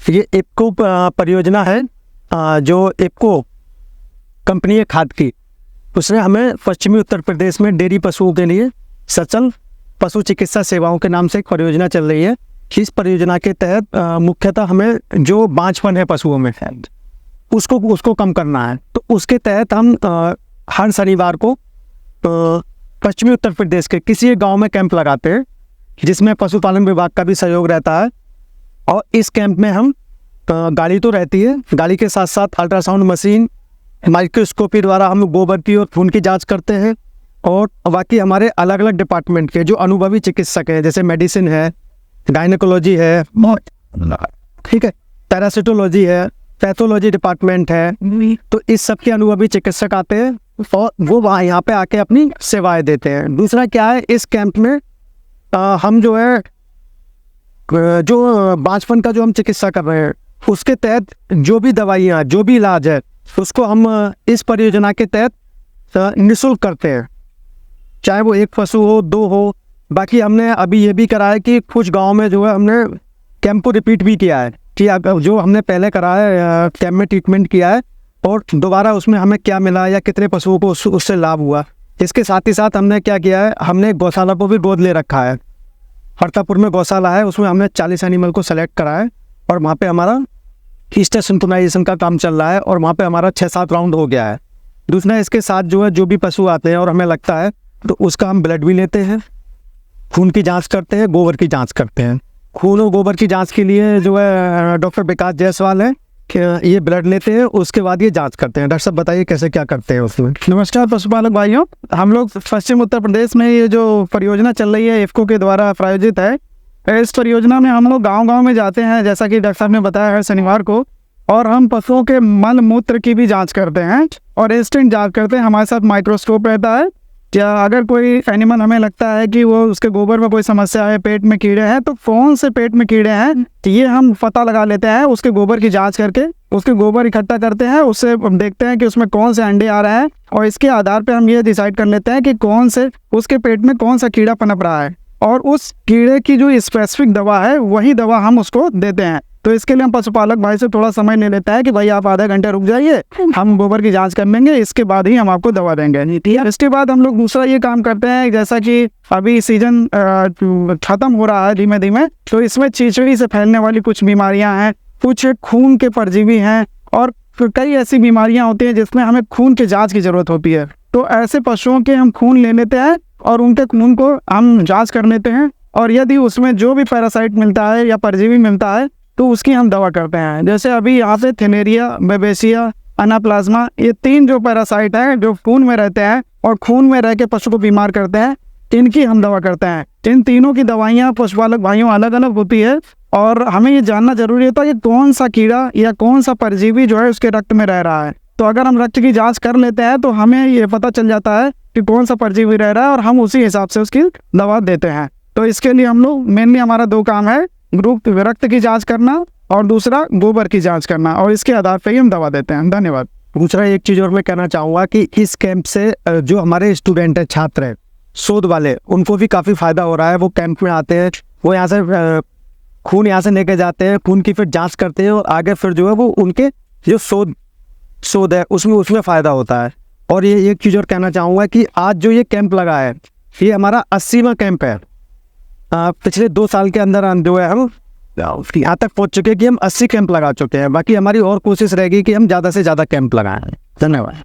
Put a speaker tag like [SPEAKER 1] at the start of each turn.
[SPEAKER 1] ये इफको परियोजना है, जो इफको कंपनी है खाद की, उसने हमें पश्चिमी उत्तर प्रदेश में डेयरी पशुओं के लिए सचल पशु चिकित्सा सेवाओं के नाम से एक परियोजना चल रही है। इस परियोजना के तहत मुख्यतः हमें जो बांझपन है पशुओं में उसको कम करना है। तो उसके तहत हम हर शनिवार को पश्चिमी उत्तर प्रदेश के किसी एक गांव में कैंप लगाते हैं, जिसमें पशुपालन विभाग का भी सहयोग रहता है। और इस कैंप में हम गाड़ी तो रहती है, गाड़ी के साथ साथ अल्ट्रासाउंड मशीन, माइक्रोस्कोपी द्वारा हम गोबर की और खून की जांच करते हैं। और बाकी हमारे अलग अलग डिपार्टमेंट के जो अनुभवी चिकित्सक हैं, जैसे मेडिसिन है, गायनेकोलॉजी है, ठीक है, पैरासिटोलॉजी है, पैथोलॉजी डिपार्टमेंट है, तो इस सब के अनुभवी चिकित्सक आते हैं और वो वहाँ यहाँ पे आके अपनी सेवाएं देते हैं। दूसरा क्या है, इस कैंप में हम जो है जो बांझपन का जो हम चिकित्सा कर रहे हैं, उसके तहत जो भी दवाइयाँ, जो भी इलाज है, उसको हम इस परियोजना के तहत निःशुल्क करते हैं, चाहे वो एक पशु हो, दो हो। बाकी हमने अभी ये भी करा है कि कुछ गांव में जो है हमने कैंप को रिपीट भी किया है कि जो हमने पहले करा है कैंप में ट्रीटमेंट किया है और दोबारा उसमें हमें क्या मिला या कितने पशुओं को उससे लाभ हुआ। इसके साथ ही साथ हमने क्या किया है, हमने गौशाला को भी गोद ले रखा है। हरतापुर में गौशाला है, उसमें हमने 40 एनिमल को सेलेक्ट करा है और वहाँ पे हमारा ईस्टर सिंक्रोनाइजेशन का काम चल रहा है और वहाँ पे हमारा 6-7 राउंड हो गया है। दूसरा, इसके साथ जो है जो भी पशु आते हैं और हमें लगता है तो उसका हम ब्लड भी लेते हैं, खून की जांच करते हैं, गोबर की जांच करते हैं। खून और गोबर की जांच के लिए जो है डॉक्टर विकास जायसवाल है कि ये ब्लड लेते हैं, उसके बाद ये जांच करते हैं। डॉक्टर साहब बताइए कैसे क्या करते हैं उसमें।
[SPEAKER 2] नमस्कार पशुपालक भाइयों, हम लोग पश्चिम उत्तर प्रदेश में ये जो परियोजना चल रही है इफको के द्वारा प्रायोजित है, इस परियोजना में हम लोग गांव-गांव में जाते हैं, जैसा कि डॉक्टर साहब ने बताया है, शनिवार को, और हम पशुओं के मल मूत्र की भी जांच करते हैं और इंस्टेंट जांच करते हैं। हमारे साथ माइक्रोस्कोप रहता है, क्या अगर कोई एनिमल हमें लगता है कि वो उसके गोबर में कोई समस्या है, पेट में कीड़े हैं, तो कौन से पेट में कीड़े हैं ये हम पता लगा लेते हैं। उसके गोबर की जांच करके उसके गोबर इकट्ठा करते हैं, उससे देखते हैं कि उसमें कौन से अंडे आ रहे हैं और इसके आधार पर हम ये डिसाइड कर लेते हैं कि कौन से उसके पेट में कौन सा कीड़ा पनप रहा है और उस कीड़े की जो स्पेसिफिक दवा है वही दवा हम उसको देते हैं। तो इसके लिए हम पशुपालक भाई से थोड़ा समय ले लेता है कि भाई आप आधा घंटे रुक जाइए, हम गोबर की जांच कर लेंगे, इसके बाद ही हम आपको दवा देंगे। इसके बाद हम लोग दूसरा ये काम करते हैं, जैसा कि अभी सीजन खत्म हो रहा है धीमे धीमे, तो इसमें चीचड़ी से फैलने वाली कुछ बीमारियां हैं, कुछ खून के परजीवी हैं और कई ऐसी बीमारियां होती हैं जिसमें हमें खून की जाँच की जरूरत होती है। तो ऐसे पशुओं के हम खून ले लेते हैं और उनके खून को हम जाँच कर लेते हैं और यदि उसमें जो भी पैरासाइट मिलता है या परजीवी मिलता है तो उसकी हम दवा करते हैं। जैसे अभी यहाँ पे थेनेरिया, बेबेसिया, अनाप्लाज्मा, ये 3 जो पैरासाइट हैं जो खून में रहते हैं और खून में रह के पशु को बीमार करते हैं, इनकी हम दवा करते हैं। इन तीनों की दवाइयाँ पशुपालक भाइयों अलग अलग होती है और हमें ये जानना जरूरी होता है कि कौन सा कीड़ा या कौन सा परजीवी जो है उसके रक्त में रह रहा है। तो अगर हम रक्त की जाँच कर लेते हैं तो हमें ये पता चल जाता है कि कौन सा परजीवी रह रहा है और हम उसी हिसाब से उसकी दवा देते हैं। तो इसके लिए हम लोग मेनली हमारा 2 काम है, ग्रुप रक्त की जांच करना और दूसरा गोबर की जांच करना, और इसके आधार पर ही हम दवा देते हैं। धन्यवाद।
[SPEAKER 1] दूसरा एक चीज़ और मैं कहना चाहूँगा कि इस कैंप से जो हमारे स्टूडेंट हैं, छात्र हैं, शोध वाले, उनको भी काफ़ी फायदा हो रहा है। वो कैंप में आते हैं, वो यहाँ से खून यहाँ से लेके जाते हैं, खून की फिर जांच करते हैं और आगे फिर जो है वो उनके जो शोध है उसमें फ़ायदा होता है। और ये एक चीज़ और कहना चाहूँगा कि आज जो ये कैंप लगा है, ये हमारा 80वां कैंप है। पिछले 2 साल के अंदर जो है हम यहाँ तक पहुँच चुके हैं कि हम 80 कैंप लगा चुके हैं। बाकी हमारी और कोशिश रहेगी कि हम ज़्यादा से ज़्यादा कैंप लगाएं। धन्यवाद।